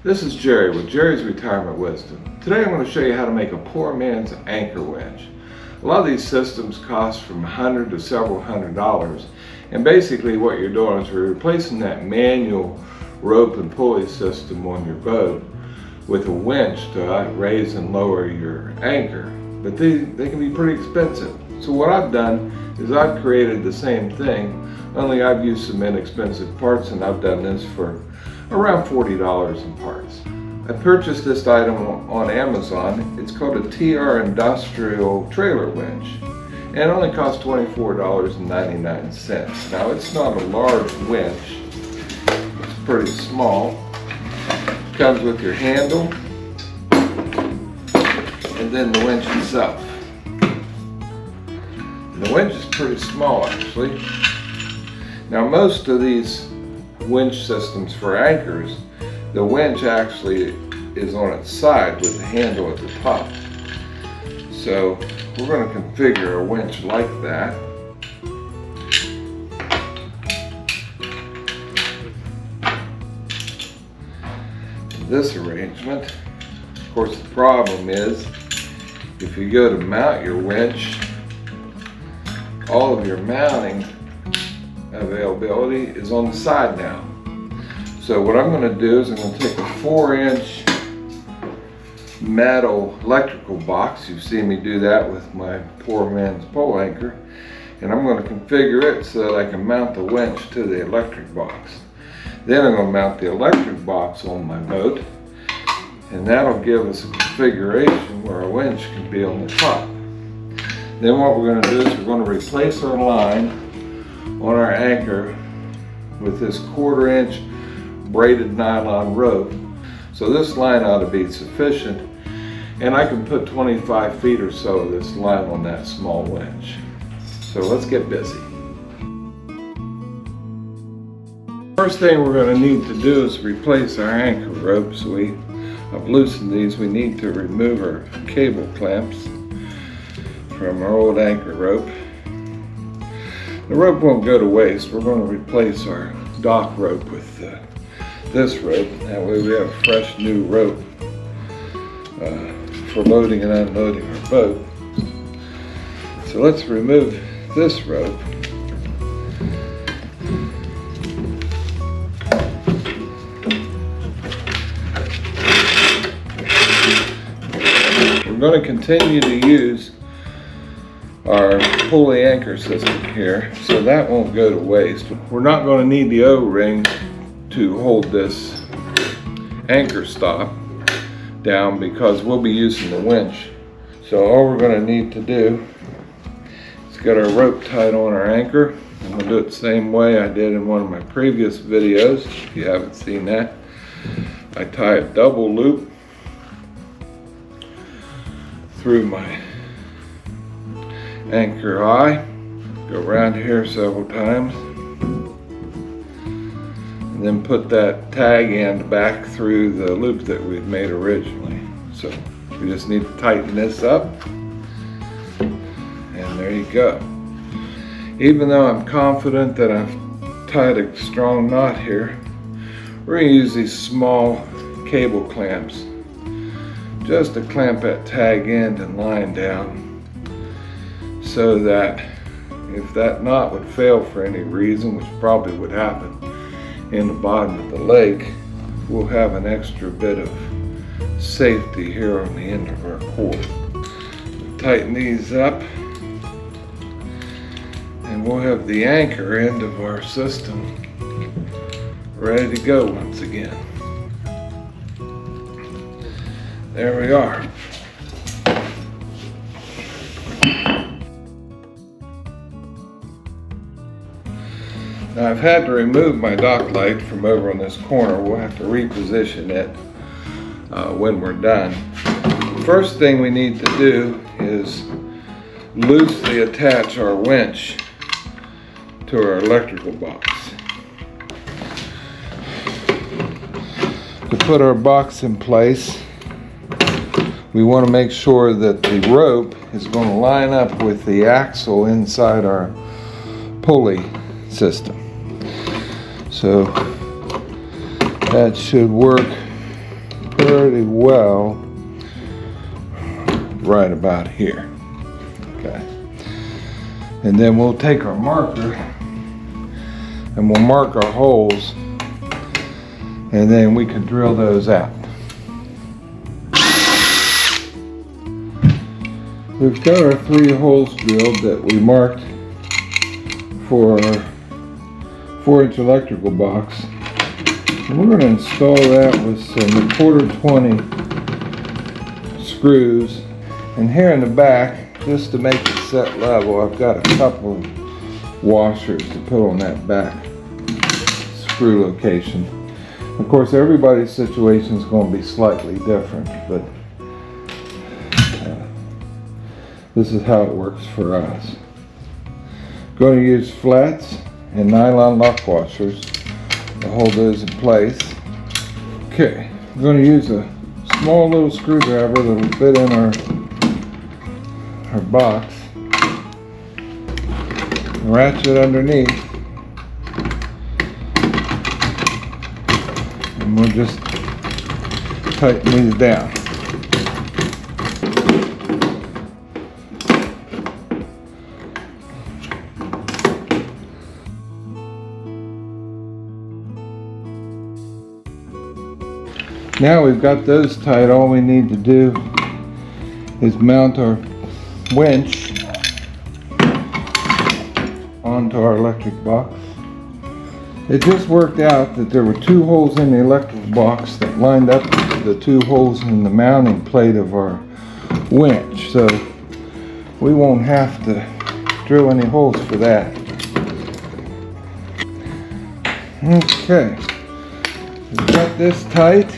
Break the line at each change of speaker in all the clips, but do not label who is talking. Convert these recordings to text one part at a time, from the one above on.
This is Jerry with Jerry's Retirement Wisdom. Today I'm going to show you how to make a poor man's anchor winch. A lot of these systems cost from $100 to several $100s, and basically what you're doing is you're replacing that manual rope and pulley system on your boat with a winch to raise and lower your anchor. But they can be pretty expensive. So what I've done is I've created the same thing, only I've used some inexpensive parts, and I've done this for around $40 in parts. I purchased this item on Amazon. It's called a TR Industrial Trailer Winch, and it only costs $24.99. Now, it's not a large winch, it's pretty small. It comes with your handle and then the winch itself. And the winch is pretty small, actually. Now, most of these winch systems for anchors, the winch actually is on its side with the handle at the top. So we're going to configure a winch like that. This arrangement, of course, the problem is if you go to mount your winch, all of your mounting availability is on the side now. So what I'm going to do is I'm going to take a 4-inch metal electrical box. You've seen me do that with my poor man's pole anchor, and I'm going to configure it so that I can mount the winch to the electric box. Then I'm going to mount the electric box on my boat, and that'll give us a configuration where a winch can be on the top. Then what we're going to do is we're going to replace our line on our anchor with this 1/4-inch braided nylon rope. So this line ought to be sufficient, and I can put 25 feet or so of this line on that small winch. So let's get busy. First thing we're going to need to do is replace our anchor ropes. I've loosened these. We need to remove our cable clamps from our old anchor rope. The rope won't go to waste. We're going to replace our dock rope with this rope. That way we have a fresh new rope for loading and unloading our boat. So let's remove this rope. We're going to continue to use our pulley anchor system here, so that won't go to waste. We're not going to need the O-ring to hold this anchor stop down because we'll be using the winch. So all we're going to need to do is get our rope tied on our anchor. I'm going to do it the same way I did in one of my previous videos. If you haven't seen that, I tie a double loop through my anchor eye, go around here several times, and then put that tag end back through the loop that we'd made originally. So we just need to tighten this up, and there you go. Even though I'm confident that I've tied a strong knot here, we're going to use these small cable clamps just to clamp that tag end and line down, so that if that knot would fail for any reason, which probably would happen in the bottom of the lake, we'll have an extra bit of safety here on the end of our cord. We'll tighten these up, and we'll have the anchor end of our system ready to go once again. There we are. Now, I've had to remove my dock light from over on this corner. We'll have to reposition it when we're done. The first thing we need to do is loosely attach our winch to our electrical box. To put our box in place, we want to make sure that the rope is going to line up with the axle inside our pulley system. So that should work pretty well right about here. Okay. And then we'll take our marker and we'll mark our holes, and then we can drill those out. We've got our 3 holes drilled that we marked for our 4-inch electrical box. And we're going to install that with some 1/4 20 screws. And here in the back, just to make it set level, I've got a couple of washers to put on that back screw location. Of course, everybody's situation is going to be slightly different, but this is how it works for us. Going to use flats and nylon lock washers to hold those in place. Okay, I'm going to use a small little screwdriver that will fit in our box. Ratchet underneath, and we'll just tighten these down. Now we've got those tight, all we need to do is mount our winch onto our electric box. It just worked out that there were 2 holes in the electric box that lined up with the 2 holes in the mounting plate of our winch, so we won't have to drill any holes for that. Okay, we've got this tight.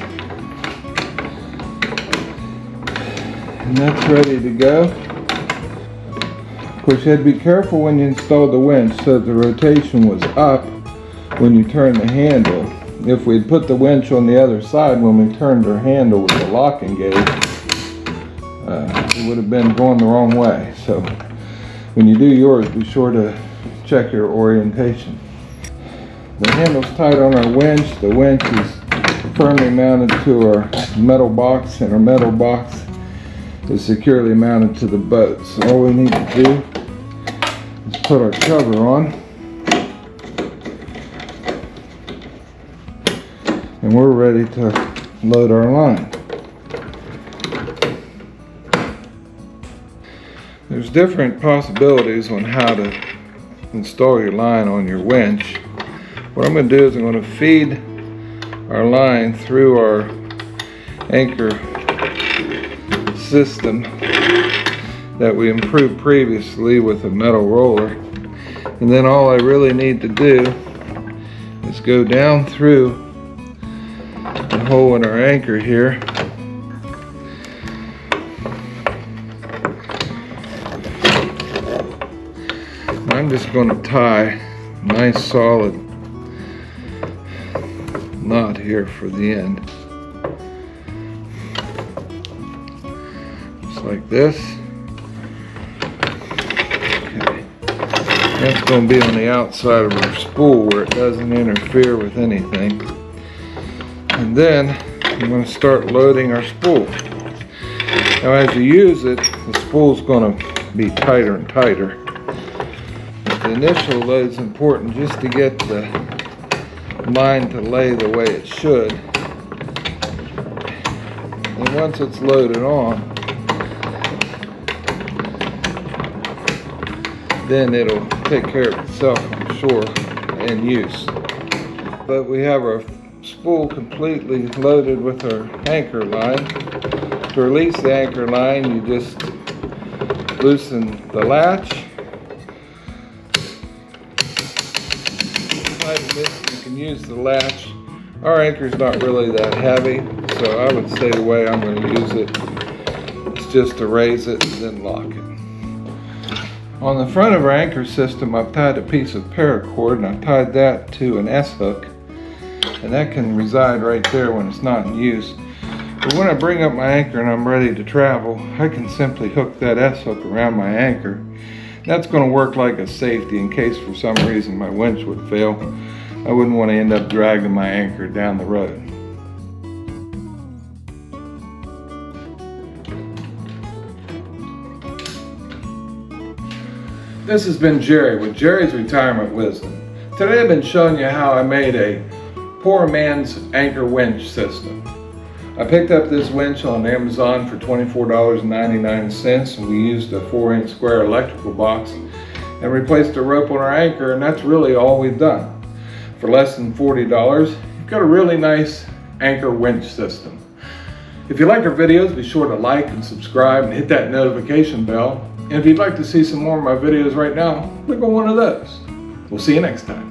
And that's ready to go. Of course, you had to be careful when you installed the winch so that the rotation was up when you turn the handle. If we'd put the winch on the other side when we turned our handle with the locking gauge, it would have been going the wrong way. So when you do yours, be sure to check your orientation. The handle's tight on our winch. The winch is firmly mounted to our metal box, and our metal box is securely mounted to the boat. So all we need to do is put our cover on, and we're ready to load our line. There's different possibilities on how to install your line on your winch. What I'm going to do is I'm going to feed our line through our anchor system that we improved previously with a metal roller, and then all I really need to do is go down through the hole in our anchor here, I'm just going to tie a nice solid knot here for the end. Like this. Okay. That's going to be on the outside of our spool where it doesn't interfere with anything. And then I'm going to start loading our spool. Now as you use it, the spool's going to be tighter and tighter. The initial load is important just to get the line to lay the way it should. And once it's loaded on, then it'll take care of itself, I'm sure, in use. But we have our spool completely loaded with our anchor line. To release the anchor line, you just loosen the latch. You can use the latch. Our anchor's not really that heavy, so I would say the way I'm going to use it is just to raise it and then lock it. On the front of our anchor system, I've tied a piece of paracord, and I've tied that to an S-hook, and that can reside right there when it's not in use. But when I bring up my anchor and I'm ready to travel, I can simply hook that S-hook around my anchor. That's going to work like a safety in case for some reason my winch would fail. I wouldn't want to end up dragging my anchor down the road. This has been Jerry with Jerry's Retirement Wisdom. Today I've been showing you how I made a poor man's anchor winch system. I picked up this winch on Amazon for $24.99 and we used a 4-inch square electrical box and replaced a rope on our anchor, and that's really all we've done. For less than $40, you've got a really nice anchor winch system. If you like our videos, be sure to like and subscribe and hit that notification bell. And if you'd like to see some more of my videos right now, click on one of those. We'll see you next time.